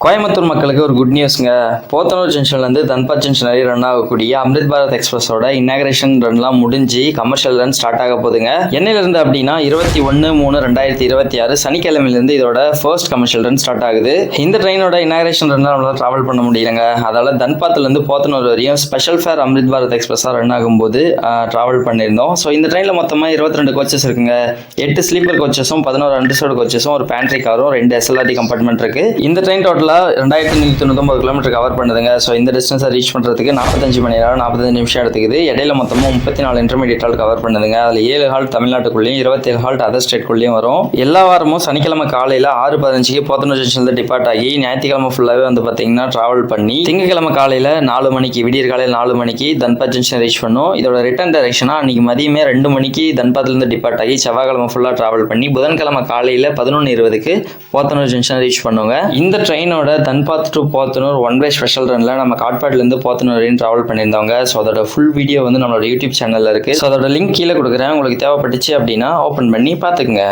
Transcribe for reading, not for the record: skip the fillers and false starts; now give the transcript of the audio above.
கோயம்புத்தூர் மக்களுக்கு ஒரு good நியூஸ்ங்க. Podanur ஜங்ஷன்லேருந்து Dhanbad junction வரை ரன் ஆகக்கூடிய அம்ரித் பாரத் எக்ஸ்பிரஸோட இன்னாகரேஷன் ரன்லாம் முடிஞ்சு கமர்ஷியல் ரன் ஸ்டார்ட் ஆக போகுதுங்க. என்னிலிருந்து அப்படின்னா 21/3/2026 சனிக்கிழமையிலிருந்து இதோட ஃபர்ஸ்ட் கமர்ஷியல் ரன் ஸ்டார்ட் ஆகுது. இந்த ட்ரெயினோட இன்னாகரேஷன் ரன்லாம் நம்மளால டிராவல் பண்ண முடியலங்க. அதால தன்பாத்லேருந்து போத்தனூர் வரையும் ஸ்பெஷல் ஃபேர் அம்ரித் பாரத் எக்ஸ்பிரஸாக ரன் ஆகும்போது டிராவல் பண்ணியிருந்தோம். ஸோ இந்த ட்ரெயினில் மொத்தமாக 22 கோச்சஸ் இருக்குங்க. 8 ஸ்லீப்பர் கோச்சஸும் 11 அன்ரிசர்வ்டு கோச்சஸும் ஒரு பேண்ட்ரி காரும் 2 SLRT கம்பார்ட்மெண்ட் இருக்கு. இந்த ட்ரெயின் டோட்டலாக 2199 கிலோமீட்டர் கவர் பண்ணுதுங்க. ஸோ இந்த டிஸ்டன்ஸை ரீச் பண்ணுறதுக்கு 45 மணி நேரம் 45 நிமிஷம் எடுத்துக்குது. இடையில மொத்தமாக 34 இன்டர்மீடியட் ஹால் கவர் பண்ணுதுங்க. அதில் 7 ஹால் தமிழ்நாட்டுக்குள்ளேயும் 27 ஹால்ட் அதர் ஸ்டேட்குள்ளேயும் வரும். எல்லா வாரமும் சனிக்கிழமை காலையில் 6:15 போத்தனூர் ஜங்ஷனில் டிபார்ட் ஆகி ஞாயிற்றுக்கிழமை ஃபுல்லாகவே வந்து பார்த்தீங்கன்னா ட்ராவல் பண்ணி திங்கக்கிழமை காலையில் 4 மணிக்கு விடியற் காலையில் 4 மணிக்கு தன்பாத் ஜங்ஷன் ரீச் பண்ணும். இதோட ரிட்டர்ன் டைரக்ஷனாக அன்றைக்கி மதியமே 2 மணிக்கு தன்பாத்லேருந்து டிபார்ட் ஆகி செவ்வாய்க்கிழமை ஃபுல்லாக ட்ராவல் பண்ணி புதன்கிழமை காலையில் 11:20க்கு போத்தனூர் ஜங்ஷன் ரீச் பண்ணுங்க. இந்த ட்ரெயினோட Dhanbad to Podanur one way special ரன்ல நம்ம காட்பாடிலேருந்து போத்தனூர் வரையும் ட்ராவல் பண்ணியிருந்தவங்க. ஸோ அதோட ஃபுல் வீடியோ வந்து நம்மளோட யூடியூப் சேனலில் இருக்குது. ஸோ அதோட லிங்க் கீழே கொடுக்குறேன். உங்களுக்கு தேவைப்பட்டுச்சு அப்படின்னா ஓப்பன் பண்ணி பார்த்துக்குங்க.